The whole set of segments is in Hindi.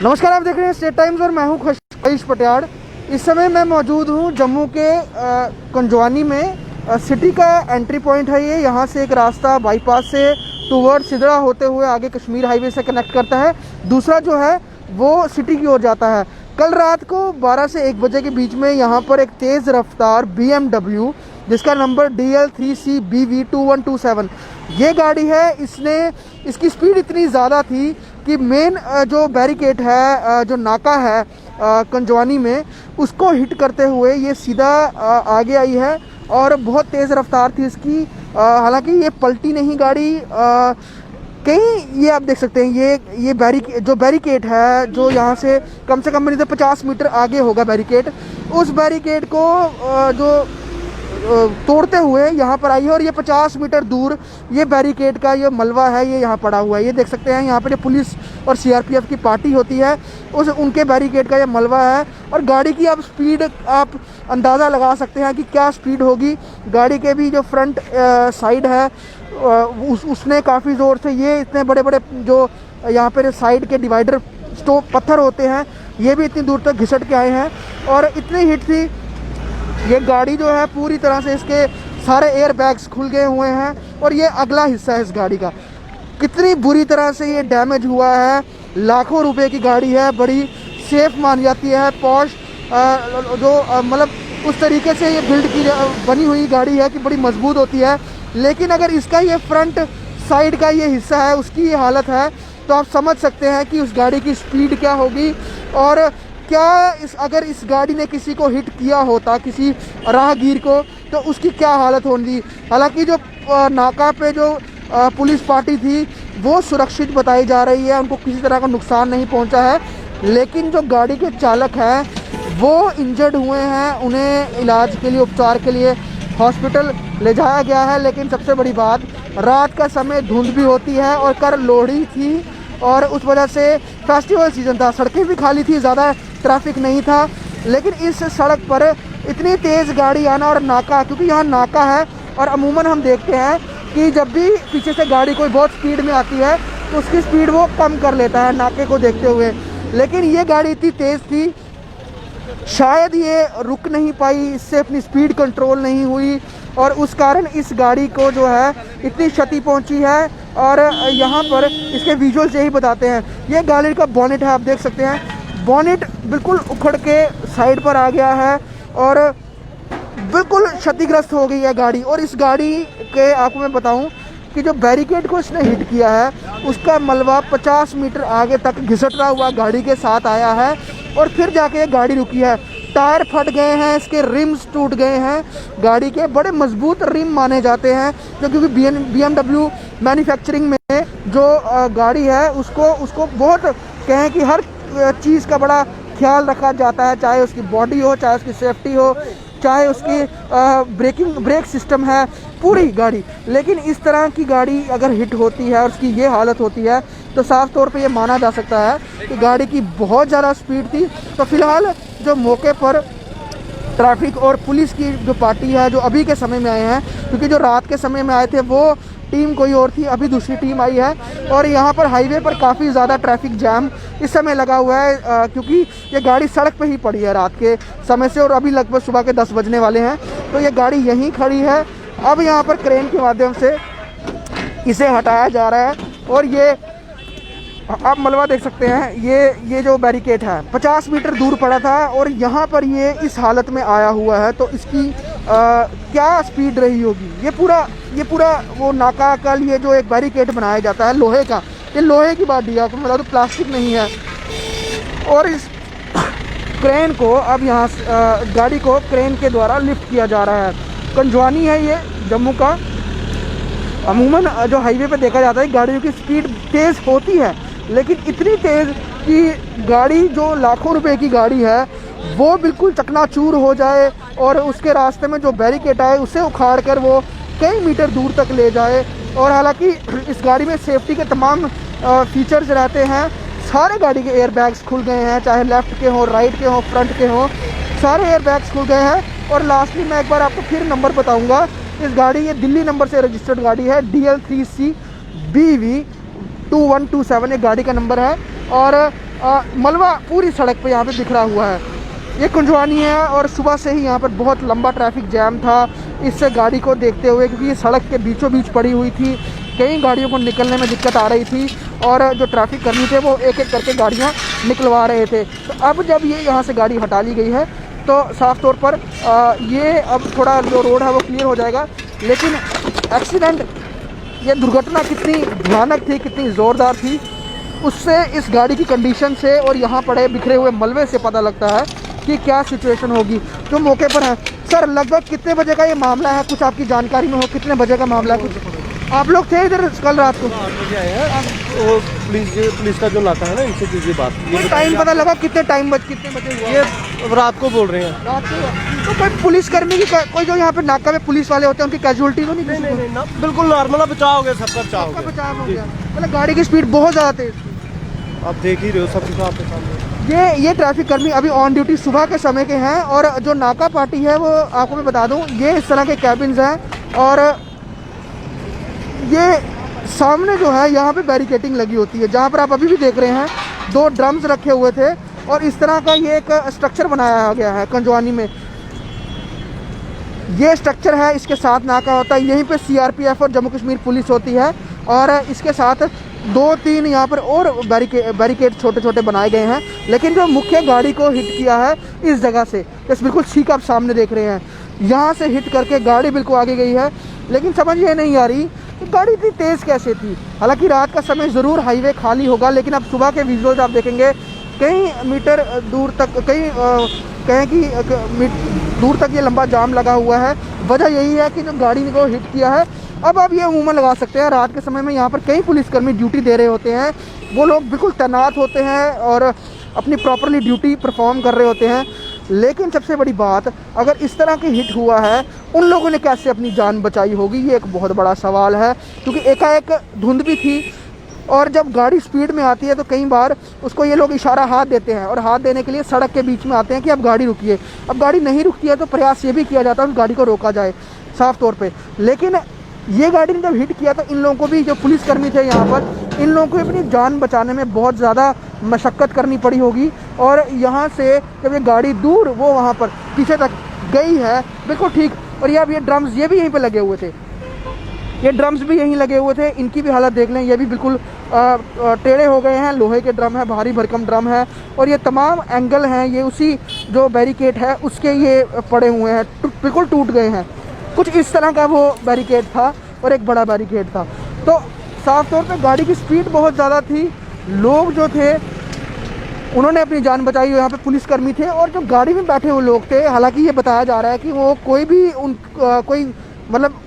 नमस्कार, आप देख रहे हैं स्टेट टाइम्स और मैं हूं खशीश पटियाड़। इस समय मैं मौजूद हूं जम्मू के कंजवानी में। सिटी का एंट्री पॉइंट है ये। यहां से एक रास्ता बाईपास से टूवर्ड सिदरा होते हुए आगे कश्मीर हाईवे से कनेक्ट करता है। दूसरा जो है वो सिटी की ओर जाता है। कल रात को 12 से 1 बजे के बीच में यहाँ पर एक तेज़ रफ्तार BMW जिसका नंबर DL3CBV2127 ये गाड़ी है। इसकी स्पीड इतनी ज़्यादा थी कि मेन जो बैरिकेड है, जो नाका है कंजवानी में, उसको हिट करते हुए ये सीधा आगे आई है और बहुत तेज़ रफ्तार थी इसकी। हालांकि ये पलटी नहीं गाड़ी। कहीं ये आप देख सकते हैं ये बैरिकेड है जो यहाँ से कम नहीं तो 50 मीटर आगे होगा बैरिकेड। उस बैरिकेड को जो तोड़ते हुए यहाँ पर आई है और ये 50 मीटर दूर ये बैरिकेड का ये मलबा है, ये यहाँ पड़ा हुआ है। ये देख सकते हैं यहाँ पर जो पुलिस और CRPF की पार्टी होती है उनके बैरिकेड का ये मलबा है। और गाड़ी की आप स्पीड आप अंदाज़ा लगा सकते हैं कि क्या स्पीड होगी। गाड़ी के भी जो फ्रंट साइड है उसने काफ़ी ज़ोर से ये इतने बड़े बड़े जो यहाँ पर साइड के डिवाइडर पत्थर होते हैं ये भी इतनी दूर तक घिसट के आए हैं। और इतनी हिट थी ये गाड़ी जो है पूरी तरह से इसके सारे एयर बैग्स खुल गए हुए हैं। और ये अगला हिस्सा है इस गाड़ी का, कितनी बुरी तरह से ये डैमेज हुआ है। लाखों रुपए की गाड़ी है, बड़ी सेफ मानी जाती है, पॉश जो मतलब उस तरीके से ये बिल्ड की बनी हुई गाड़ी है कि बड़ी मजबूत होती है। लेकिन अगर इसका ये फ्रंट साइड का ये हिस्सा है उसकी ये हालत है तो आप समझ सकते हैं कि उस गाड़ी की स्पीड क्या होगी। और क्या अगर इस गाड़ी ने किसी को हिट किया होता, किसी राहगीर को, तो उसकी क्या हालत होगी। हालांकि जो नाका पे जो पुलिस पार्टी थी वो सुरक्षित बताई जा रही है, उनको किसी तरह का नुकसान नहीं पहुंचा है। लेकिन जो गाड़ी के चालक हैं वो इंजर्ड हुए हैं, उन्हें इलाज के लिए, उपचार के लिए हॉस्पिटल ले जाया गया है। लेकिन सबसे बड़ी बात, रात का समय धुंध भी होती है और कल लोहड़ी थी और उस वजह से फेस्टिवल सीज़न था, सड़कें भी खाली थी, ज़्यादा ट्रैफिक नहीं था। लेकिन इस सड़क पर इतनी तेज़ गाड़ी आना और नाका, क्योंकि यहाँ नाका है और अमूमन हम देखते हैं कि जब भी पीछे से गाड़ी कोई बहुत स्पीड में आती है तो उसकी स्पीड वो कम कर लेता है नाके को देखते हुए। लेकिन ये गाड़ी इतनी तेज़ थी, शायद ये रुक नहीं पाई, इससे अपनी स्पीड कंट्रोल नहीं हुई और उस कारण इस गाड़ी को जो है इतनी क्षति पहुंची है। और यहाँ पर इसके विजुअल्स यही बताते हैं। ये गाड़ी का बॉनेट है, आप देख सकते हैं बॉनेट बिल्कुल उखड़ के साइड पर आ गया है और बिल्कुल क्षतिग्रस्त हो गई है गाड़ी। और इस गाड़ी के आपको मैं बताऊं कि जो बैरिकेड को इसने हिट किया है उसका मलबा 50 मीटर आगे तक घिसटता हुआ गाड़ी के साथ आया है और फिर जाके गाड़ी रुकी है। टायर फट गए हैं, इसके रिम्स टूट गए हैं। गाड़ी के बड़े मजबूत रिम माने जाते हैं जो, क्योंकि BMW मैन्युफैक्चरिंग में जो गाड़ी है उसको बहुत कहें कि हर चीज़ का बड़ा ख्याल रखा जाता है, चाहे उसकी बॉडी हो, चाहे उसकी सेफ्टी हो, चाहे उसकी ब्रेक सिस्टम है, पूरी गाड़ी। लेकिन इस तरह की गाड़ी अगर हिट होती है और उसकी ये हालत होती है तो साफ तौर पे ये माना जा सकता है कि गाड़ी की बहुत ज़्यादा स्पीड थी। तो फिलहाल जो मौके पर ट्रैफिक और पुलिस की जो पार्टी है जो अभी के समय में आए हैं, क्योंकि जो रात के समय में आए थे वो टीम कोई और थी, अभी दूसरी टीम आई है। और यहाँ पर हाईवे पर काफ़ी ज़्यादा ट्रैफिक जैम इस समय लगा हुआ है क्योंकि ये गाड़ी सड़क पे ही पड़ी है रात के समय से और अभी लगभग सुबह के 10 बजने वाले हैं। तो ये गाड़ी यहीं खड़ी है। अब यहाँ पर क्रेन के माध्यम से इसे हटाया जा रहा है और ये आप मलबा देख सकते हैं। ये जो बैरिकेड है 50 मीटर दूर पड़ा था और यहाँ पर ये इस हालत में आया हुआ है। तो इसकी क्या स्पीड रही होगी। ये पूरा वो नाका का लिए जो एक बैरिकेड बनाया जाता है लोहे का, ये लोहे की बात दी आपको बता दो, प्लास्टिक नहीं है। और इस क्रेन को अब यहाँ गाड़ी को क्रेन के द्वारा लिफ्ट किया जा रहा है। कंजवानी है ये जम्मू का। अमूमन जो हाईवे पे देखा जाता है गाड़ियों की स्पीड तेज़ होती है, लेकिन इतनी तेज़ कि गाड़ी जो लाखों रुपए की गाड़ी है वो बिल्कुल चकनाचूर हो जाए और उसके रास्ते में जो बैरिकेड आए उसे उखाड़ कर वो कई मीटर दूर तक ले जाए। और हालांकि इस गाड़ी में सेफ्टी के तमाम फीचर्स रहते हैं। सारे गाड़ी के एयर बैग्स खुल गए हैं, चाहे लेफ़्ट के हों, राइट के हों, फ्रंट के हों, सारे एयर बैग्स खुल गए हैं। और लास्टली मैं एक बार आपको फिर नंबर बताऊंगा। इस गाड़ी ये दिल्ली नंबर से रजिस्टर्ड गाड़ी है, DL3CBV2127 एक गाड़ी का नंबर है। और मलबा पूरी सड़क पे यहाँ पे बिखरा हुआ है। ये कुंजवानी है और सुबह से ही यहाँ पर बहुत लंबा ट्रैफिक जैम था इससे गाड़ी को देखते हुए, क्योंकि ये सड़क के बीचों बीच पड़ी हुई थी। कई गाड़ियों को निकलने में दिक्कत आ रही थी और जो ट्रैफिक कर्मी थे वो एक एक करके गाड़ियाँ निकलवा रहे थे। तो अब जब ये यहाँ से गाड़ी हटा ली गई है तो साफ़ तौर पर ये अब थोड़ा जो रोड है वो क्लियर हो जाएगा। लेकिन एक्सीडेंट, ये दुर्घटना कितनी भयानक थी, कितनी ज़ोरदार थी, उससे इस गाड़ी की कंडीशन से और यहाँ पड़े बिखरे हुए मलबे से पता लगता है कि क्या सिचुएशन होगी। जो मौके पर है सर, लगभग कितने बजे का ये मामला है, कुछ आपकी जानकारी में हो, कितने बजे का मामला है? कुछ आप लोग थे इधर कल रात को? 8 बजे आए हैं। वो पुलिस का जो नाका है ना, इनसे कीजिए बात। ये टाइम पता लगा कितने बजे हुआ? ये रात को बोल रहे हैं। रात को? तो कोई पुलिसकर्मी की कोई जो यहाँ पे नाका में पुलिस वाले होते हैं उनकी कैजुअल्टी तो नहीं? नहीं, बिल्कुल नॉर्मल बचाव हो गया, सबका बचाव हो गया। बचाव हो गया। मतलब गाड़ी की स्पीड बहुत ज़्यादा तेज, आप देख ही रहे हो सब कुछ आपके सामने। ये ट्रैफिक कर्मी अभी ऑन ड्यूटी सुबह के समय के हैं और जो नाका पार्टी है वो आपको मैं बता दूं, ये इस तरह के कैबिन्स हैं और ये सामने जो है यहाँ पे बैरिकेटिंग लगी होती है, जहाँ पर आप अभी भी देख रहे हैं 2 ड्रम्स रखे हुए थे और इस तरह का ये एक स्ट्रक्चर बनाया गया है कंजवानी में। ये स्ट्रक्चर है, इसके साथ नाका होता है, यहीं पे सीआरपीएफ और जम्मू कश्मीर पुलिस होती है और इसके साथ 2-3 यहाँ पर और बैरिकेड छोटे छोटे बनाए गए हैं। लेकिन जो मुख्य गाड़ी को हिट किया है इस जगह से, इस बिल्कुल ठीक आप सामने देख रहे हैं, यहाँ से हिट करके गाड़ी बिल्कुल आगे गई है। लेकिन समझ ये नहीं आ रही कि गाड़ी इतनी तेज़ कैसे थी। हालांकि रात का समय ज़रूर हाईवे खाली होगा, लेकिन अब सुबह के विजुअल्स आप देखेंगे कई मीटर दूर तक, कहें कि दूर तक ये लंबा जाम लगा हुआ है। वजह यही है कि जो गाड़ी को हिट किया है, अब आप ये उमूमन लगा सकते हैं रात के समय में यहाँ पर कई पुलिसकर्मी ड्यूटी दे रहे होते हैं, वो लोग बिल्कुल तैनात होते हैं और अपनी प्रॉपरली ड्यूटी परफॉर्म कर रहे होते हैं। लेकिन सबसे बड़ी बात, अगर इस तरह की हिट हुआ है, उन लोगों ने कैसे अपनी जान बचाई होगी, ये एक बहुत बड़ा सवाल है। क्योंकि एकाएक धुंध भी थी और जब गाड़ी स्पीड में आती है तो कई बार उसको ये लोग इशारा हाथ देते हैं और हाथ देने के लिए सड़क के बीच में आते हैं कि अब गाड़ी रुकिए। अब गाड़ी नहीं रुकती है तो प्रयास ये भी किया जाता है उस गाड़ी को रोका जाए साफ तौर पे। लेकिन ये गाड़ी ने जब हिट किया तो इन लोगों को भी, जो पुलिसकर्मी थे यहाँ पर, इन लोगों को अपनी जान बचाने में बहुत ज़्यादा मशक्क़त करनी पड़ी होगी। और यहाँ से जब ये गाड़ी दूर वो वहाँ पर पीछे तक गई है बिल्कुल ठीक, और ये अब ये ड्रम्स ये भी यहीं पर लगे हुए थे, ये ड्रम्स भी यहीं लगे हुए थे, इनकी भी हालत देख लें, ये भी बिल्कुल टेढ़े हो गए हैं। लोहे के ड्रम है, भारी भरकम ड्रम है और ये तमाम एंगल हैं, ये उसी जो बैरिकेड है उसके ये पड़े हुए हैं, बिल्कुल टूट गए हैं। कुछ इस तरह का वो बैरिकेड था और एक बड़ा बैरिकेड था। तो साफ तौर पे गाड़ी की स्पीड बहुत ज़्यादा थी, लोग जो थे उन्होंने अपनी जान बचाई, यहाँ पे पुलिसकर्मी थे और जो गाड़ी में बैठे हुए लोग थे, हालांकि ये बताया जा रहा है कि वो कोई भी कोई मतलब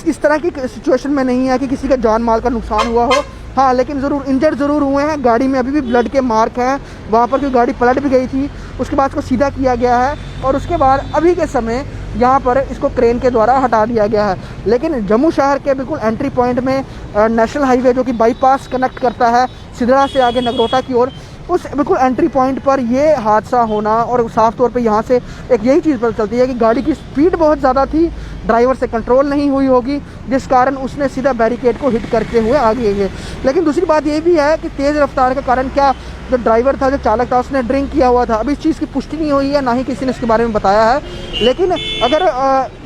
इस तरह की सिचुएशन में नहीं है कि किसी का जान माल का नुकसान हुआ हो। हाँ, लेकिन ज़रूर इंजर्ड ज़रूर हुए हैं। गाड़ी में अभी भी ब्लड के मार्क हैं वहाँ पर, क्योंकि गाड़ी पलट भी गई थी, उसके बाद इसको सीधा किया गया है और उसके बाद अभी के समय यहाँ पर इसको क्रेन के द्वारा हटा दिया गया है। लेकिन जम्मू शहर के बिल्कुल एंट्री पॉइंट में नेशनल हाईवे जो कि बाईपास कनेक्ट करता है सिधरा से आगे नगरोटा की ओर, उस बिल्कुल एंट्री पॉइंट पर ये हादसा होना, और साफ़ तौर पे यहाँ से एक यही चीज़ पता चलती है कि गाड़ी की स्पीड बहुत ज़्यादा थी, ड्राइवर से कंट्रोल नहीं हुई होगी, जिस कारण उसने सीधा बैरिकेड को हिट करते हुए आगे गए। लेकिन दूसरी बात ये भी है कि तेज़ रफ्तार के कारण क्या जो ड्राइवर था, जो चालक था, उसने ड्रिंक किया हुआ था? अभी इस चीज़ की पुष्टि नहीं हुई है, ना ही किसी ने इसके बारे में बताया है। लेकिन अगर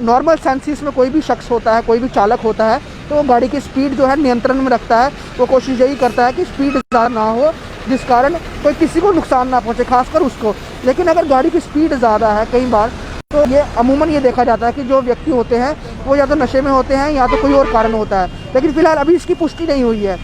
नॉर्मल सेंसेस में कोई भी शख्स होता है, कोई भी चालक होता है, तो वो गाड़ी की स्पीड जो है नियंत्रण में रखता है। वो कोशिश यही करता है कि स्पीड ज़्यादा ना हो, जिस कारण कोई किसी को नुकसान ना पहुंचे, खासकर उसको। लेकिन अगर गाड़ी की स्पीड ज़्यादा है कई बार, तो ये अमूमन ये देखा जाता है कि जो व्यक्ति होते हैं वो या तो नशे में होते हैं या तो कोई और कारण होता है। लेकिन फ़िलहाल अभी इसकी पुष्टि नहीं हुई है।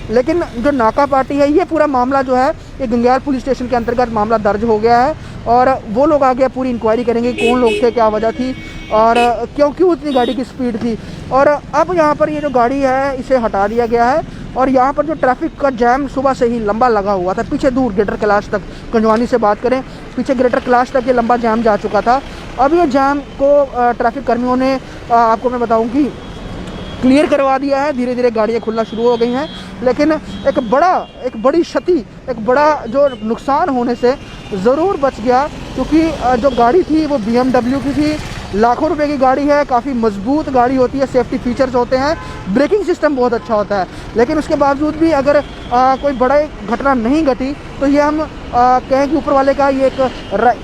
लेकिन जो नाका पार्टी है, ये पूरा मामला जो है ये गंगयाल पुलिस स्टेशन के अंतर्गत मामला दर्ज हो गया है और वो लोग आगे पूरी इंक्वायरी करेंगे कौन लोग थे, क्या वजह थी और क्यों इतनी गाड़ी की स्पीड थी। और अब यहाँ पर ये जो गाड़ी है इसे हटा दिया गया है और यहाँ पर जो ट्रैफिक का जैम सुबह से ही लंबा लगा हुआ था, पीछे दूर ग्रेटर कैलाश तक, कंजवानी से बात करें, पीछे ग्रेटर कैलाश तक ये लंबा जैम जा चुका था। अब ये जैम को ट्रैफिक कर्मियों ने आपको मैं बताऊँ कि क्लियर करवा दिया है, धीरे धीरे गाड़ियाँ खुलना शुरू हो गई हैं। लेकिन एक बड़ी क्षति, एक बड़ा जो नुकसान होने से ज़रूर बच गया, क्योंकि जो गाड़ी थी वो BMW की थी लाखों रुपए की गाड़ी है, काफ़ी मजबूत गाड़ी होती है, सेफ्टी फीचर्स होते हैं, ब्रेकिंग सिस्टम बहुत अच्छा होता है। लेकिन उसके बावजूद भी अगर कोई बड़ा घटना नहीं घटी तो ये हम कहें कि ऊपर वाले का ये एक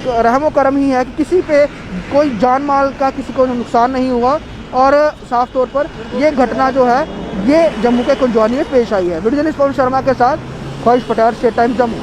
रहमो करम ही है कि किसी पे कोई जान माल का किसी को नुकसान नहीं हुआ। और साफ तौर पर ये घटना जो है ये जम्मू के कुंजवानी में पेश आई है। वीडियो जर्नलिस्ट पवन शर्मा के साथ ख्वाहिश पटेल, स्टेट टाइम्स जम्मू।